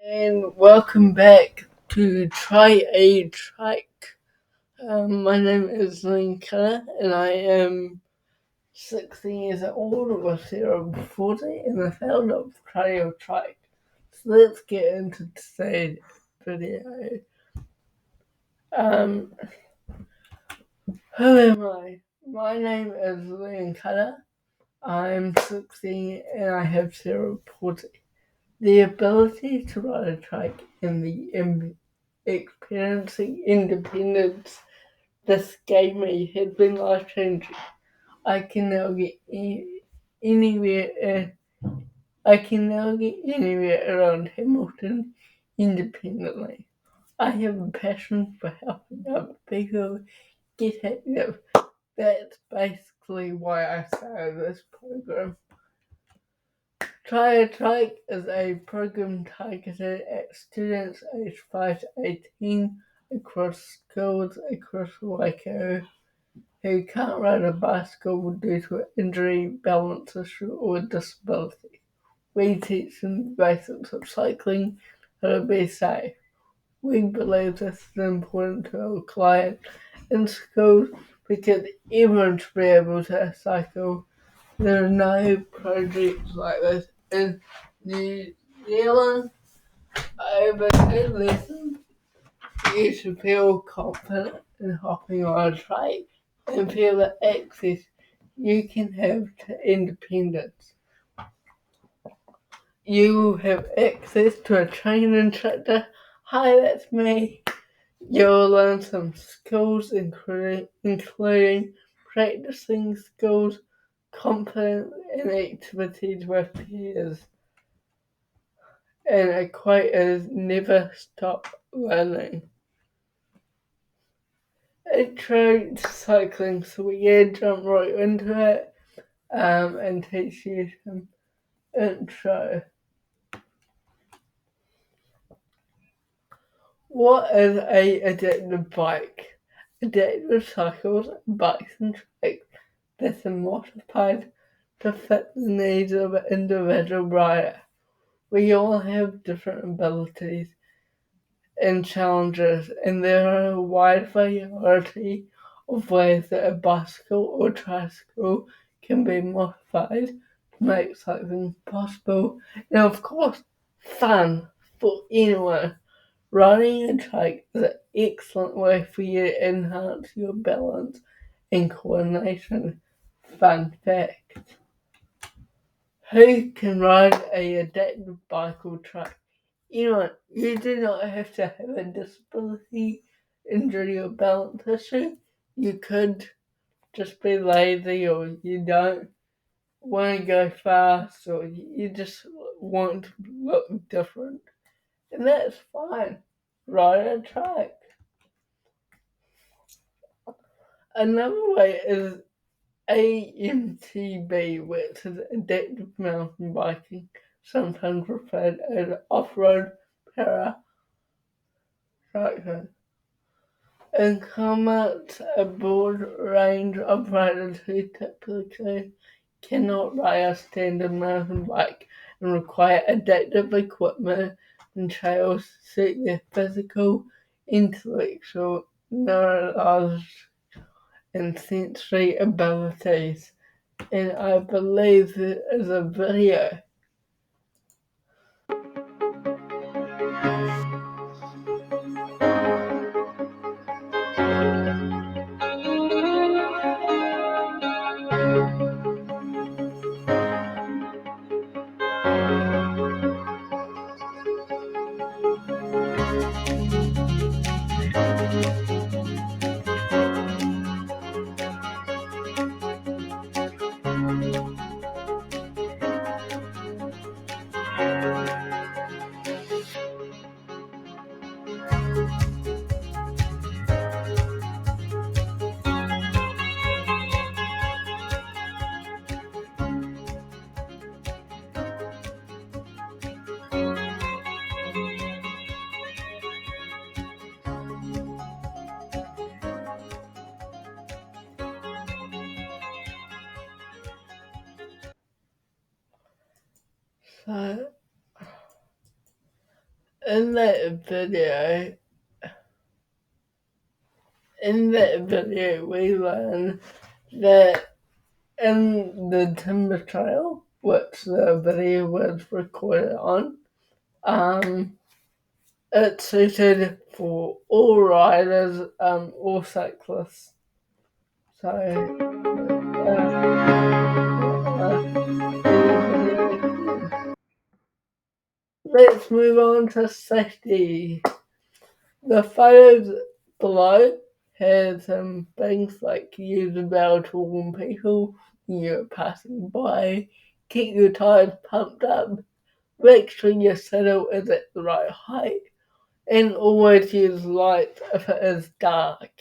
And welcome back to Try A Trike. My name is Linka, and I am 16 years old with cerebral palsy and the founder of Try A Trike. So let's get into today's video. Um, who am I? My name is Linka. I'm 16 and I have cerebral palsy. The ability to ride a trike and experiencing independence this gave me has been life changing. I can now get anywhere. I can now get anywhere around Hamilton independently. I have a passion for helping other people get active. That's basically why I started this program. Try a Trike is a program targeted at students aged 5 to 18 across schools across Waikato who can't ride a bicycle due to an injury, balance issue, or disability. We teach them the basics of cycling, how to be safe. We believe this is important to our clients in schools because everyone should be able to cycle. There are no projects like this in New Zealand. Over 2 lessons, you should feel confident in hopping on a trike and feel the access you can have to independence. You will have access to a training instructor. Hi, that's me. You'll learn some skills, including practicing skills, confidence, and activities with peers. And a quote is never stop learning. I tried cycling, so we jump right into it and teach you some intro. What is a adaptive bike? Adaptive cycles, bikes and trikes that are modified to fit the needs of an individual rider. We all have different abilities and challenges, and there are a wide variety of ways that a bicycle or tricycle can be modified to make cycling possible, and of course, fun for anyone. Riding a trike is an excellent way for you to enhance your balance and coordination. Fun fact: who can ride a adaptive bike or trike? You do not have to have a disability, injury, or balance issue. You could just be lazy, or you don't want to go fast, or you just want to look different. And that's fine. Ride a trike. Another way is AMTB, which is adaptive mountain biking, sometimes referred as off-road para cycling. Encompass a broad range of riders who typically cannot ride a standard mountain bike and require adaptive equipment and trails to suit their physical, intellectual, neurological, and sensory abilities. And I believe there is a video. So in that video, we learn that in the timber trail, which the video was recorded on, it's suited for all riders, all cyclists. So, let's move on to safety. The photos below have some things like use a bell to warn people when you're passing by, keep your tires pumped up, make sure your saddle is at the right height, and always use lights if it is dark.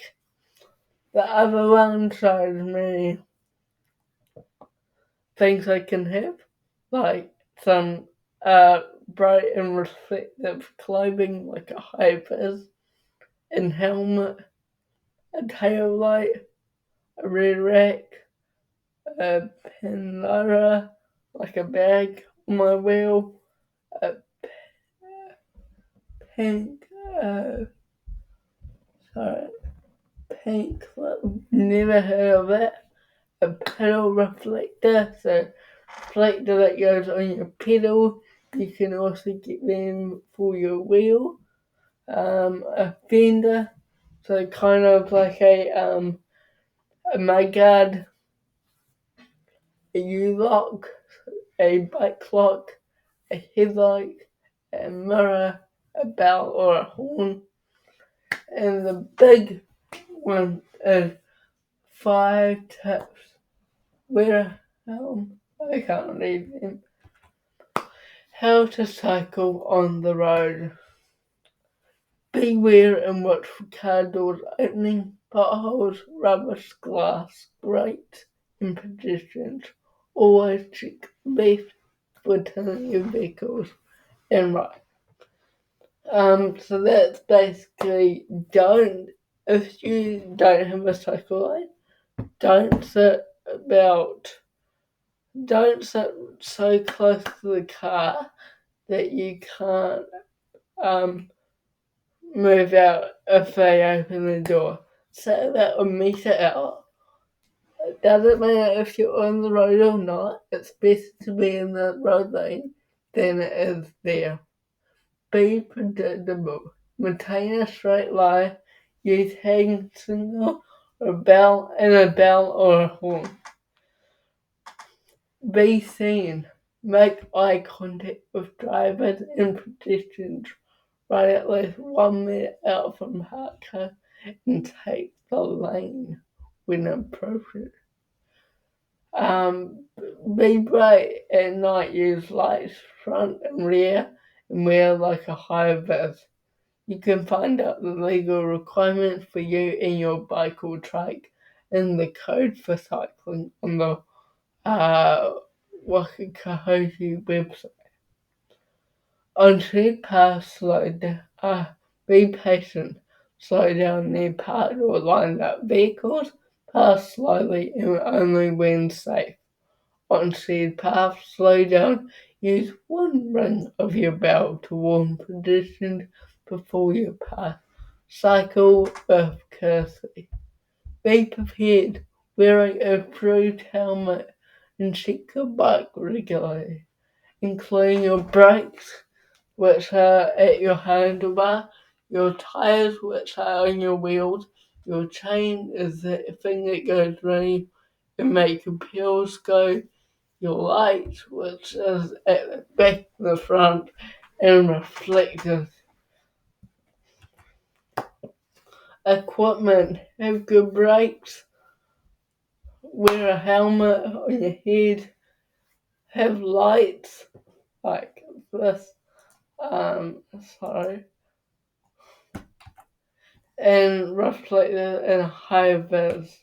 The other one shows me things I can have, like some bright and reflective clothing like a high vis and helmet, a tail light, a rear rack, a pinata, like a bag on my wheel, a pink, sorry, pink clip, never heard of it, a pedal reflector, so reflector that goes on your pedal. You can also get them for your wheel. A fender, so kind of like a mudguard, a U-lock, a bike lock, a headlight, a mirror, a bell or a horn. And the big one is 5 tips. Wear a helm. I can't read them. How to cycle on the road. Beware and watch for car doors opening, potholes, rubber glass, grates, and pedestrians. Always check left for turning your vehicles and right. So that's basically if you don't have a cycle lane, don't sit so close to the car that you can't move out if they open the door. Sit about a metre out. It doesn't matter if you're on the road or not, it's better to be in the road lane than it is there. Be predictable. Maintain a straight line. Use hang signal or a bell or a horn. Be seen. Make eye contact with drivers and pedestrians. Ride at least 1 minute out from parked car and take the lane when appropriate. Be bright at night. Use lights front and rear and wear like a high vis. You can find out the legal requirements for you and your bike or trike and the code for cycling on the Wakakahoji website. On street paths, be patient. Slow down near parked or lined up vehicles. Pass slowly and only when safe. On street paths, slow down. Use one ring of your bell to warn pedestrians before you pass. Cycle with courtesy. Be prepared. Wearing a approved helmet and check your bike regularly, including your brakes, which are at your handlebar, your tires, which are on your wheels, your chain is the thing that goes round and make your pedals go, your lights, which is at the back and the front, and reflectors. Equipment. Have good brakes, wear a helmet on your head, have lights like this, and reflector and high vis.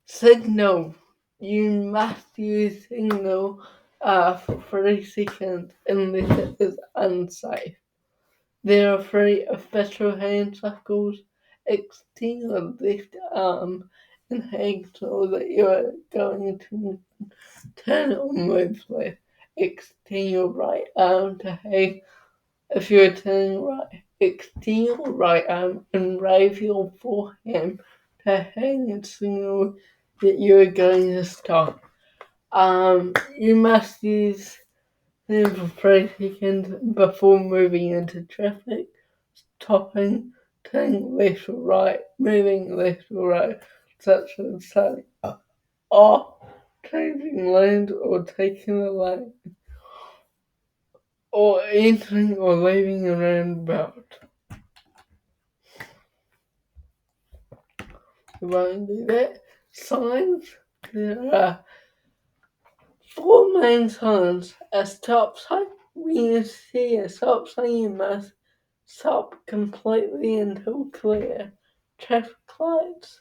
Signal. You must use signal for 3 seconds unless it is unsafe. There are 3 official hand cycles. Extend your left arm and hang so that you are going to turn or move left. Extend your right arm to hang If you're turning right, extend your right arm and raise your forehand to hang a signal that you're going to stop. You must use them for 3 seconds before moving into traffic, stopping, turning left or right, moving left or right, such as saying off, changing lanes or taking a lane, or entering or leaving a roundabout. You won't do that. Signs. There are 4 main signs. A stop sign. When you see a stop sign, you must stop completely until clear. Traffic lights.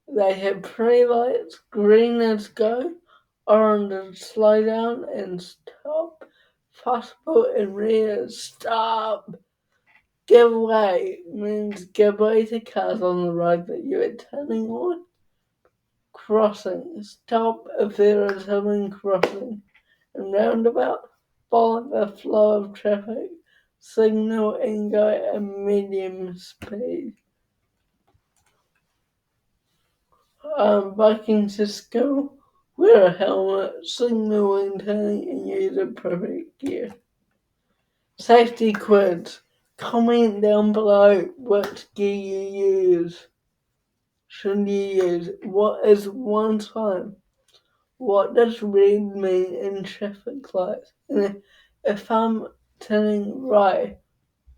They have 3 lights. Green is go, orange is slow down and stop. Possible and red is stop. Give way means give way to cars on the road that you are turning on. Crossing. Stop if there is someone crossing. And roundabout. Follow the flow of traffic. Signal and go at medium speed. Biking to school. Wear a helmet, signal when turning, and use appropriate gear. Safety quiz. Comment down below which gear you use. Should you use? What is one sign? What does red mean in traffic lights? And if I'm turning right,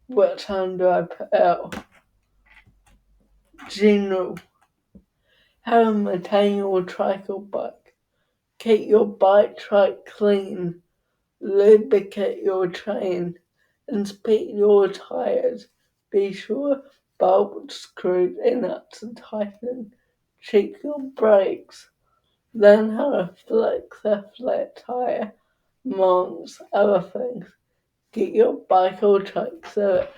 what sign do I put out? General. How to maintain your trike or bike? Keep your bike trike clean. Lubricate your chain. Inspect your tires. Be sure bolts, screws, and nuts are tightened. Check your brakes. Learn how to fix a flat tire, amongst other things. Get your bike or truck so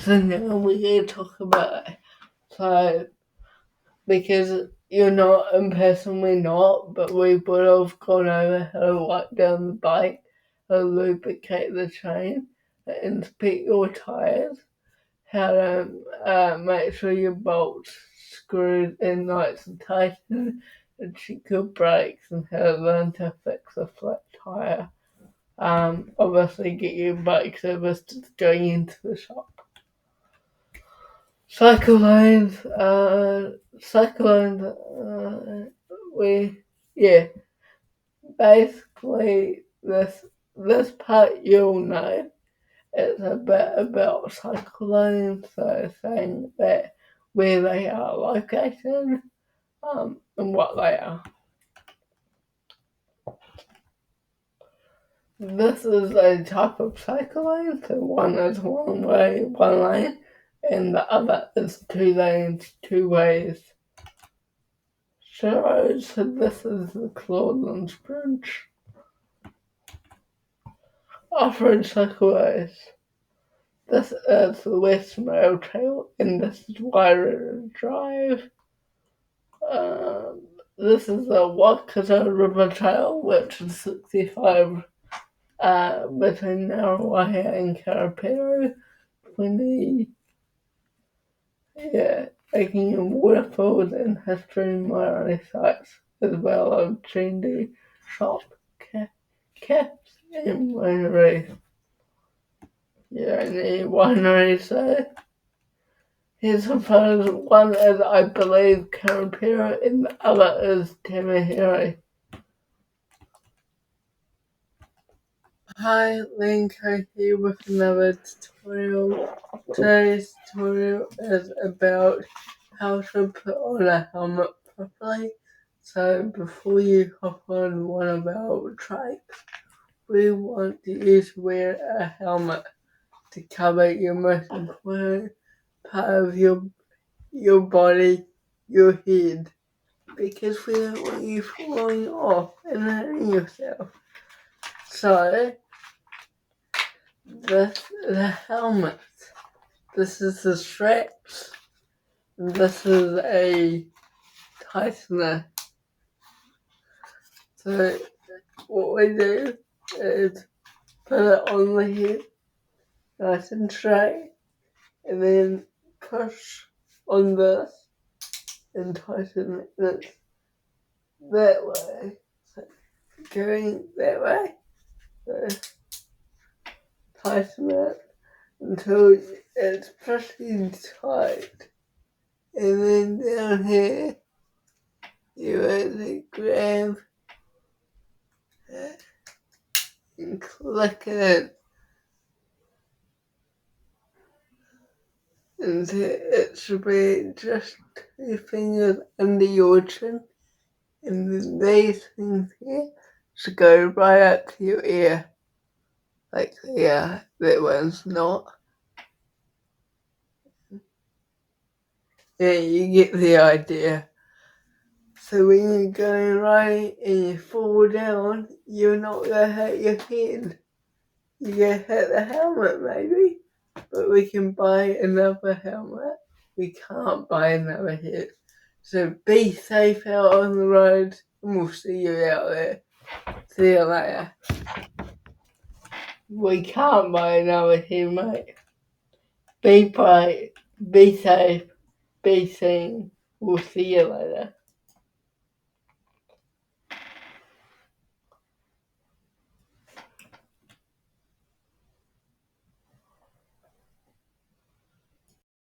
now we're going to talk about it. So, because you're not in person, we're not, but we would have gone over how to wipe down the bike, how to lubricate the chain, inspect your tires, how to make sure your bolts, screws, and nuts are tightened, and check your brakes, and how to learn to fix a flat tire. Obviously get your bike serviced going into the shop. Cycle lanes, basically this part you'll know. It's a bit about cycle lanes, so saying that where they are located, and what they are. This is a type of cycle lane, so one is one way, one lane, and the other is 2 lanes, 2 ways. So this is the Clawlands Bridge. Off-road cycleways. This is the West Rail Trail, and this is Wairara Drive. This is the Waikato River Trail, which is 65 between Narrowaiha and Karapiro. 20, taking in waterfalls and history Maori sites, as well as trendy shop caps and wineries. Any wineries there. Here's some photos. One is, I believe, Karapiro, and the other is Tamahiri. Hi, Linko here with another tutorial. Today's tutorial is about how to put on a helmet properly. So before you hop on one of our trikes, we want you to wear a helmet to cover your most important part of your body, your head, because we don't want you falling off and hurting yourself. So, the helmet. This is the straps. This is a tightener. So, what we do is put it on the head, nice and straight, and then push on this and tighten it that way. So going that way, so tighten it until it's pretty tight. And then down here, you want to grab it and click it until it should be just 2 fingers under your chin. And then these things here should go right up to your ear. Like, yeah, that one's not. Yeah, you get the idea. So when you're going right and you fall down, you're not gonna hurt your head. You're gonna hurt the helmet maybe, but we can buy another helmet. We can't buy another head. So be safe out on the road and we'll see you out there. See you later. We can't buy another helmet. Be bright, be safe, be seen. We'll see you later.